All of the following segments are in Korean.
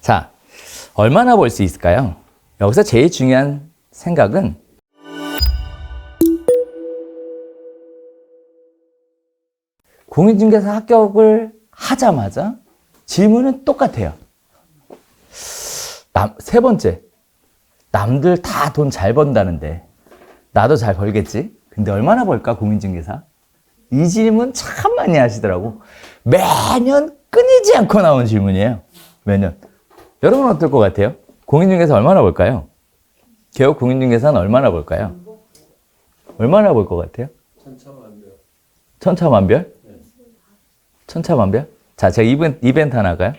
자, 얼마나 벌 수 있을까요? 여기서 제일 중요한 생각은 공인중개사 합격을 하자마자 질문은 똑같아요. 세 번째, 남들 다 돈 잘 번다는데 나도 잘 벌겠지? 근데 얼마나 벌까, 공인중개사? 이 질문 참 많이 하시더라고. 매년 끊이지 않고 나온 질문이에요. 매년. 여러분 어떨 것 같아요? 공인중개사 얼마나 벌까요? 개업 공인중개사는 얼마나 벌까요? 얼마나 벌 것 같아요? 천차만별. 천차만별? 네. 천차만별? 자, 제가 이벤트 하나 할까요?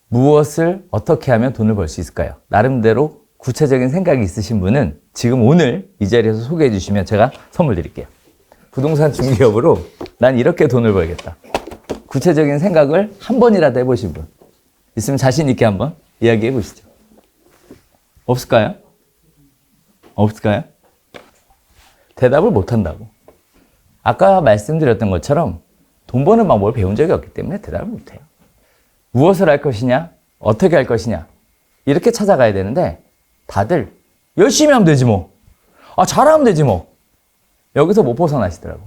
무엇을 어떻게 하면 돈을 벌 수 있을까요? 나름대로 구체적인 생각이 있으신 분은 지금 오늘 이 자리에서 소개해 주시면 제가 선물 드릴게요. 부동산 중개업으로 난 이렇게 돈을 벌겠다. 구체적인 생각을 한 번이라도 해보신 분 있으면 자신 있게 한번 이야기해 보시죠. 없을까요? 없을까요? 대답을 못 한다고. 아까 말씀드렸던 것처럼 돈 버는 방법을 배운 적이 없기 때문에 대답을 못 해요. 무엇을 할 것이냐? 어떻게 할 것이냐? 이렇게 찾아가야 되는데 다들 열심히 하면 되지 뭐. 아, 잘하면 되지 뭐. 여기서 못 벗어나시더라고.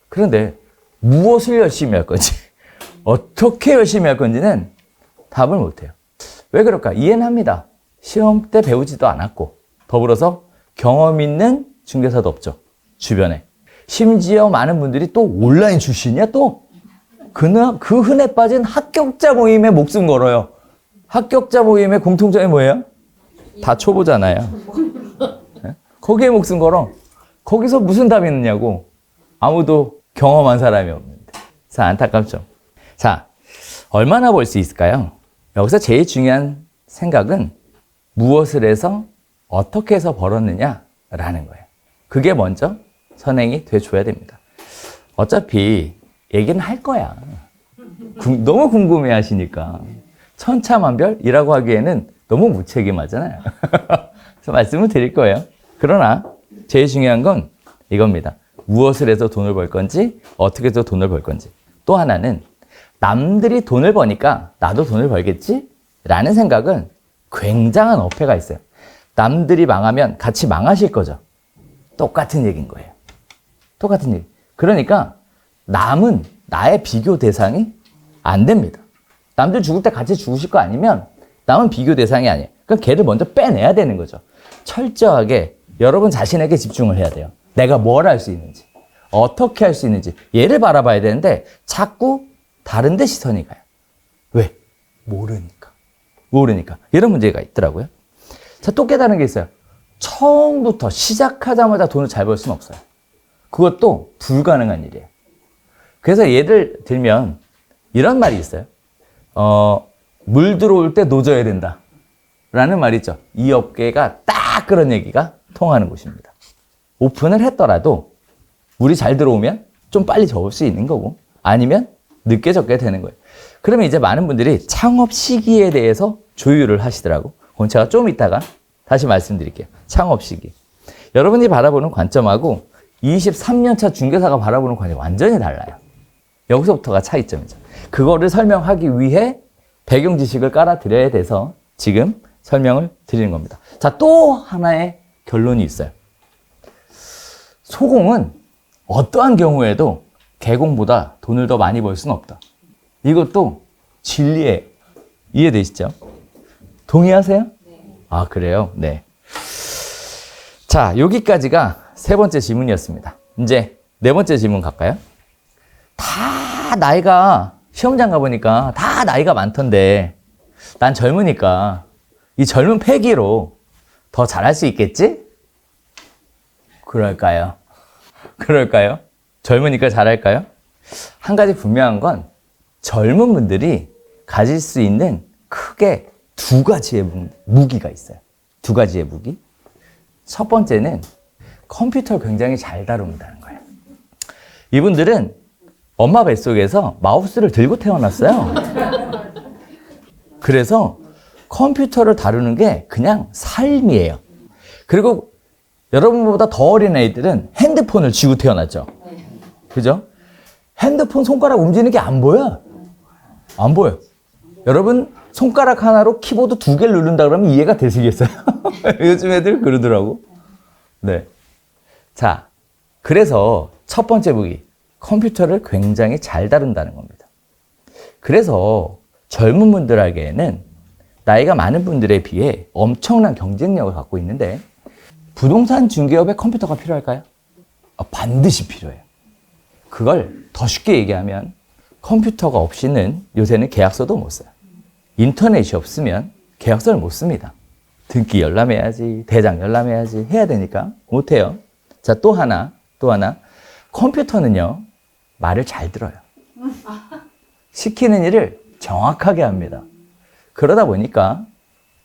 그런데 무엇을 열심히 할 건지, 어떻게 열심히 할 건지는 답을 못 해요. 왜 그럴까? 이해는 합니다. 시험 때 배우지도 않았고, 더불어서 경험 있는 중개사도 없죠. 주변에. 심지어 많은 분들이 또 온라인 출신이야, 또. 그 흔해 빠진 합격자 모임에 목숨 걸어요. 합격자 모임의 공통점이 뭐예요? 다 초보잖아요. 네? 거기에 목숨 걸어. 거기서 무슨 답이 있느냐고. 아무도 경험한 사람이 없는데. 자, 안타깝죠. 자, 얼마나 벌 수 있을까요? 여기서 제일 중요한 생각은 무엇을 해서 어떻게 해서 벌었느냐라는 거예요. 그게 먼저 선행이 돼줘야 됩니다. 어차피 얘기는 할 거야. 너무 궁금해 하시니까. 천차만별이라고 하기에는 너무 무책임하잖아요. 그래서 말씀을 드릴 거예요. 그러나 제일 중요한 건 이겁니다. 무엇을 해서 돈을 벌 건지, 어떻게 해서 돈을 벌 건지. 또 하나는 남들이 돈을 버니까 나도 돈을 벌겠지? 라는 생각은 굉장한 어폐가 있어요. 남들이 망하면 같이 망하실 거죠. 똑같은 얘기인 거예요. 똑같은 얘기. 그러니까 남은 나의 비교 대상이 안 됩니다. 남들 죽을 때 같이 죽으실 거 아니면 남은 비교 대상이 아니에요. 그럼 걔를 먼저 빼내야 되는 거죠. 철저하게 여러분 자신에게 집중을 해야 돼요. 내가 뭘 할 수 있는지, 어떻게 할 수 있는지 얘를 바라봐야 되는데 자꾸 다른 데 시선이 가요. 왜? 모르니까. 이런 문제가 있더라고요. 자, 또 깨달은 게 있어요. 처음부터 시작하자마자 돈을 잘 벌 수는 없어요. 그것도 불가능한 일이에요. 그래서 예를 들면 이런 말이 있어요. 물 들어올 때 노져야 된다 라는 말이 있죠. 이 업계가 딱 그런 얘기가 통하는 곳입니다. 오픈을 했더라도 물이 잘 들어오면 좀 빨리 접을 수 있는 거고 아니면 늦게 접게 되는 거예요. 그러면 이제 많은 분들이 창업 시기에 대해서 조율을 하시더라고. 그건 제가 좀 이따가 다시 말씀드릴게요. 창업 시기. 여러분이 바라보는 관점하고 23년차 중개사가 바라보는 관점이 완전히 달라요. 여기서부터가 차이점이죠. 그거를 설명하기 위해 배경 지식을 깔아드려야 돼서 지금 설명을 드리는 겁니다. 자, 또 하나의 결론이 있어요. 소공은 어떠한 경우에도 개공보다 돈을 더 많이 벌 수는 없다. 이것도 진리예요. 이해되시죠? 동의하세요? 네. 아, 그래요? 네. 자, 여기까지가 세 번째 질문이었습니다. 이제 네 번째 질문 갈까요? 다 나이가, 시험장 가보니까 다 나이가 많던데 난 젊으니까 이 젊은 패기로 더 잘할 수 있겠지? 그럴까요? 젊으니까 잘할까요? 한 가지 분명한 건 젊은 분들이 가질 수 있는 크게 두 가지의 무기가 있어요. 두 가지의 무기. 첫 번째는 컴퓨터를 굉장히 잘 다룬다는 거예요. 이분들은 엄마 뱃속에서 마우스를 들고 태어났어요. 그래서 컴퓨터를 다루는 게 그냥 삶이에요. 그리고 여러분보다 더 어린 애들은 핸드폰을 쥐고 태어났죠. 그죠? 핸드폰 손가락 움직이는 게 안 보여. 안 보여. 여러분 손가락 하나로 키보드 2개를 누른다 그러면 이해가 되시겠어요? 요즘 애들 그러더라고. 네. 자, 그래서 첫 번째 무기, 컴퓨터를 굉장히 잘 다룬다는 겁니다. 그래서 젊은 분들에게는 나이가 많은 분들에 비해 엄청난 경쟁력을 갖고 있는데 부동산 중개업에 컴퓨터가 필요할까요? 반드시 필요해요. 그걸 더 쉽게 얘기하면 컴퓨터가 없이는 요새는 계약서도 못 써요. 인터넷이 없으면 계약서를 못 씁니다. 등기 열람해야지, 대장 열람해야지 해야 되니까 못 해요. 자, 또 하나. 컴퓨터는요, 말을 잘 들어요. 시키는 일을 정확하게 합니다. 그러다 보니까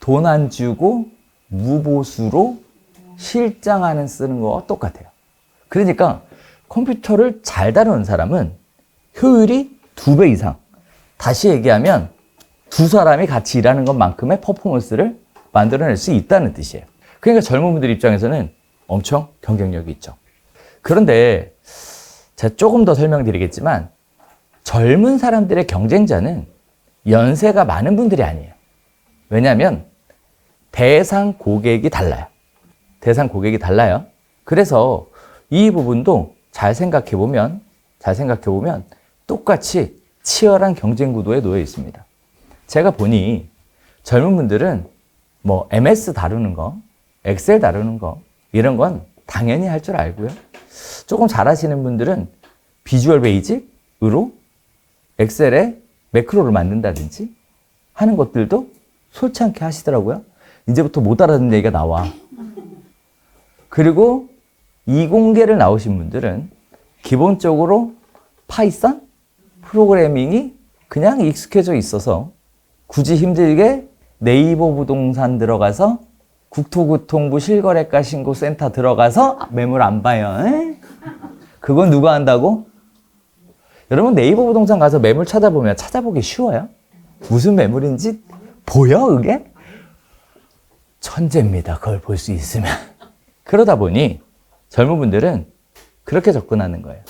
돈 안 주고 무보수로 실장하는 쓰는 거와 똑같아요. 그러니까 컴퓨터를 잘 다루는 사람은 효율이 2배 이상. 다시 얘기하면 두 사람이 같이 일하는 것만큼의 퍼포먼스를 만들어낼 수 있다는 뜻이에요. 그러니까 젊은 분들 입장에서는 엄청 경쟁력이 있죠. 그런데 제가 조금 더 설명드리겠지만 젊은 사람들의 경쟁자는 연세가 많은 분들이 아니에요. 왜냐하면 대상 고객이 달라요. 그래서 이 부분도 잘 생각해 보면 똑같이 치열한 경쟁 구도에 놓여 있습니다. 제가 보니 젊은 분들은 뭐 MS 다루는 거, 엑셀 다루는 거 이런 건 당연히 할 줄 알고요. 조금 잘하시는 분들은 비주얼 베이직으로 엑셀에 매크로를 만든다든지 하는 것들도 솔직하게 하시더라고요. 이제부터 못 알아듣는 얘기가 나와. 그리고 이공계를 나오신 분들은 기본적으로 파이썬 프로그래밍이 그냥 익숙해져 있어서 굳이 힘들게 네이버 부동산 들어가서 국토교통부 실거래가 신고센터 들어가서 매물 안 봐요. 그건 누가 한다고? 여러분 네이버 부동산 가서 매물 찾아보면 찾아보기 쉬워요? 무슨 매물인지 보여 그게? 천재입니다. 그걸 볼 수 있으면. 그러다 보니 젊은 분들은 그렇게 접근하는 거예요.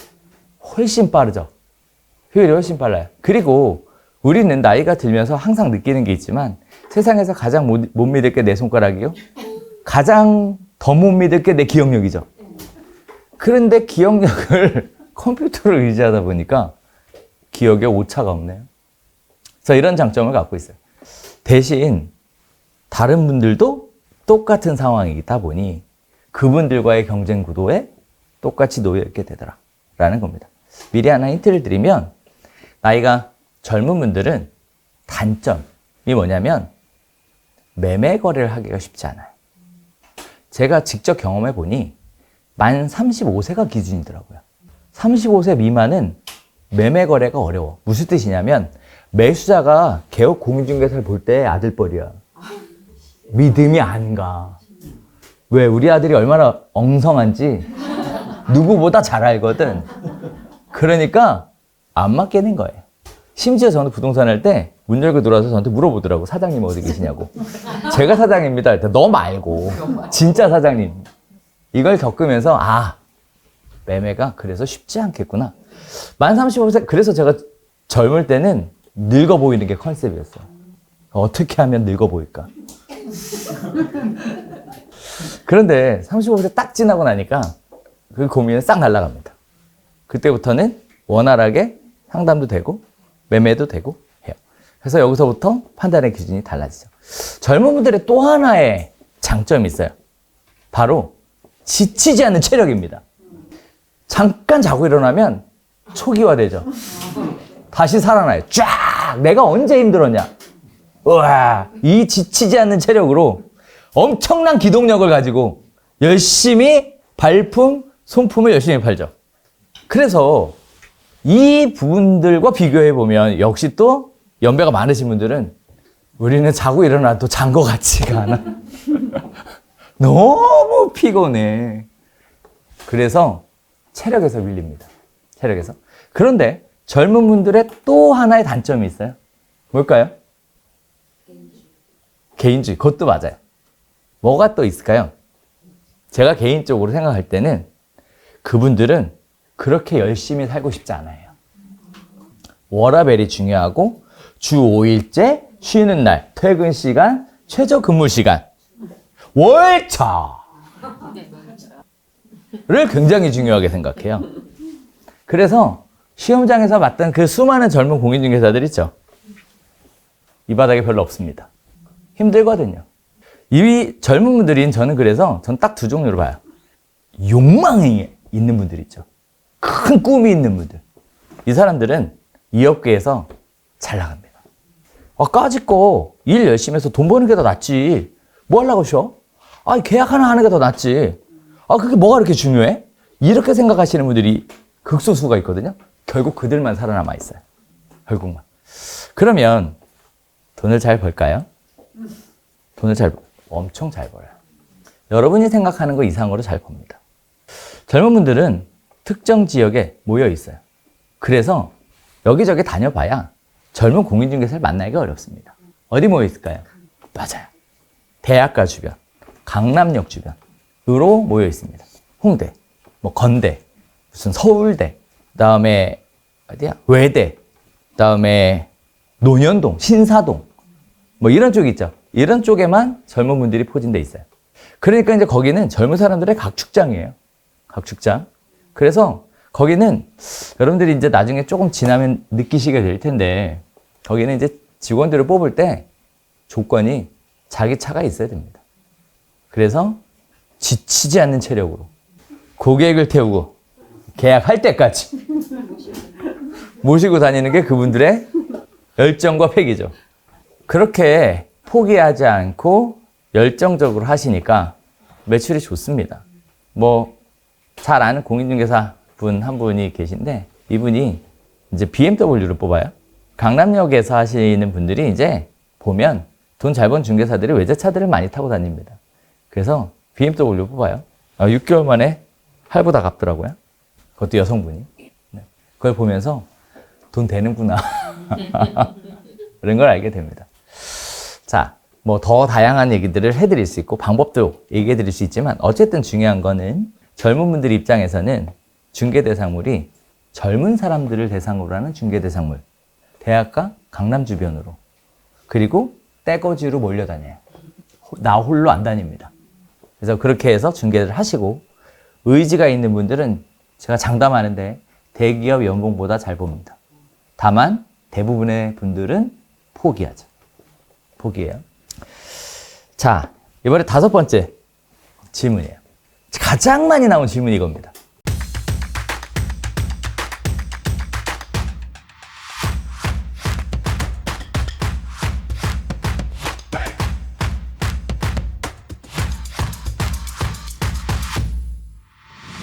훨씬 빠르죠. 효율이 훨씬 빨라요. 그리고 우리는 나이가 들면서 항상 느끼는 게 있지만 세상에서 가장 못 믿을 게 내 손가락이요. 가장 더 못 믿을 게 내 기억력이죠. 그런데 기억력을 컴퓨터로 의지하다 보니까 기억에 오차가 없네요. 그래서 이런 장점을 갖고 있어요. 대신 다른 분들도 똑같은 상황이다 보니 그분들과의 경쟁 구도에 똑같이 놓여 있게 되더라라는 겁니다. 미리 하나 힌트를 드리면 나이가 젊은 분들은 단점이 뭐냐면 매매 거래를 하기가 쉽지 않아요. 제가 직접 경험해 보니 만 35세가 기준이더라고요. 35세 미만은 매매 거래가 어려워. 무슨 뜻이냐면 매수자가 개업 공인중개사를 볼 때 아들뻘이야. 믿음이 안 가. 왜? 우리 아들이 얼마나 엉성한지 누구보다 잘 알거든. 그러니까 안 맡기는 거예요. 심지어 저는 부동산 할 때 문 열고 들어와서 저한테 물어보더라고. 사장님 어디 계시냐고. 제가 사장입니다. 일단 너 말고 진짜 사장님. 이걸 겪으면서 매매가 그래서 쉽지 않겠구나. 만 35세 그래서 제가 젊을 때는 늙어 보이는 게 컨셉이었어요. 어떻게 하면 늙어 보일까? 그런데 35세 딱 지나고 나니까 그 고민은 싹 날아갑니다. 그때부터는 원활하게 상담도 되고 매매도 되고 해요. 그래서 여기서부터 판단의 기준이 달라지죠. 젊은 분들의 또 하나의 장점이 있어요. 바로 지치지 않는 체력입니다. 잠깐 자고 일어나면 초기화되죠. 다시 살아나요. 쫙! 내가 언제 힘들었냐? 우와! 이 지치지 않는 체력으로 엄청난 기동력을 가지고 열심히 발품, 손품을 열심히 팔죠. 그래서 이 부분들과 비교해보면 역시 또 연배가 많으신 분들은 우리는 자고 일어나도 잔 것 같지가 않아. 너무 피곤해. 그래서 체력에서 밀립니다. 체력에서. 그런데 젊은 분들의 또 하나의 단점이 있어요. 뭘까요? 개인주의. 그것도 맞아요. 뭐가 또 있을까요? 제가 개인적으로 생각할 때는 그분들은 그렇게 열심히 살고 싶지 않아요. 워라밸이 중요하고 주 5일째 쉬는 날, 퇴근 시간, 최저 근무 시간, 월차를 굉장히 중요하게 생각해요. 그래서 시험장에서 봤던 그 수많은 젊은 공인중개사들 있죠. 이 바닥에 별로 없습니다. 힘들거든요. 이 젊은 분들인 저는 그래서 전 딱 두 종류로 봐요. 욕망이 있는 분들 있죠. 큰 꿈이 있는 분들. 이 사람들은 이 업계에서 잘 나갑니다. 까짓 거 일 열심히 해서 돈 버는 게 더 낫지. 뭐 하려고 쉬어? 계약 하나 하는 게 더 낫지. 그게 뭐가 그렇게 중요해? 이렇게 생각하시는 분들이 극소수가 있거든요. 결국 그들만 살아남아 있어요. 결국만. 그러면 돈을 잘 벌까요? 엄청 잘 벌어요. 여러분이 생각하는 거 이상으로 잘 법니다. 젊은 분들은 특정 지역에 모여 있어요. 그래서 여기저기 다녀봐야 젊은 공인중개사를 만나기가 어렵습니다. 어디 모여 있을까요? 맞아요. 대학가 주변, 강남역 주변으로 모여 있습니다. 홍대, 건대, 무슨 서울대, 그다음에 어디야? 외대, 그다음에 논현동, 신사동, 이런 쪽 있죠. 이런 쪽에만 젊은 분들이 포진돼 있어요. 그러니까 이제 거기는 젊은 사람들의 각축장이에요. 각축장. 그래서 거기는 여러분들이 이제 나중에 조금 지나면 느끼시게 될 텐데, 거기는 이제 직원들을 뽑을 때 조건이 자기 차가 있어야 됩니다. 그래서 지치지 않는 체력으로 고객을 태우고 계약할 때까지 모시고 다니는 게 그분들의 열정과 패기죠. 그렇게 포기하지 않고 열정적으로 하시니까 매출이 좋습니다. 잘 아는 공인중개사 분 한 분이 계신데, 이분이 이제 BMW를 뽑아요. 강남역에서 하시는 분들이 이제 보면 돈 잘 번 중개사들이 외제차들을 많이 타고 다닙니다. 그래서 BMW 뽑아요. 6개월 만에 할부 다 갚더라고요. 그것도 여성분이. 그걸 보면서 돈 되는구나. 그런 걸 알게 됩니다. 자, 더 다양한 얘기들을 해드릴 수 있고 방법도 얘기해 드릴 수 있지만, 어쨌든 중요한 거는 젊은 분들 입장에서는 중개대상물이 젊은 사람들을 대상으로 하는 중개대상물, 대학가 강남 주변으로, 그리고 떼거지로 몰려다녀요. 나 홀로 안 다닙니다. 그래서 그렇게 해서 중개를 하시고, 의지가 있는 분들은 제가 장담하는데 대기업 연봉보다 잘 봅니다. 다만 대부분의 분들은 포기하죠. 포기해요. 자, 이번에 5번째 질문이에요. 가장 많이 나온 질문이 이겁니다.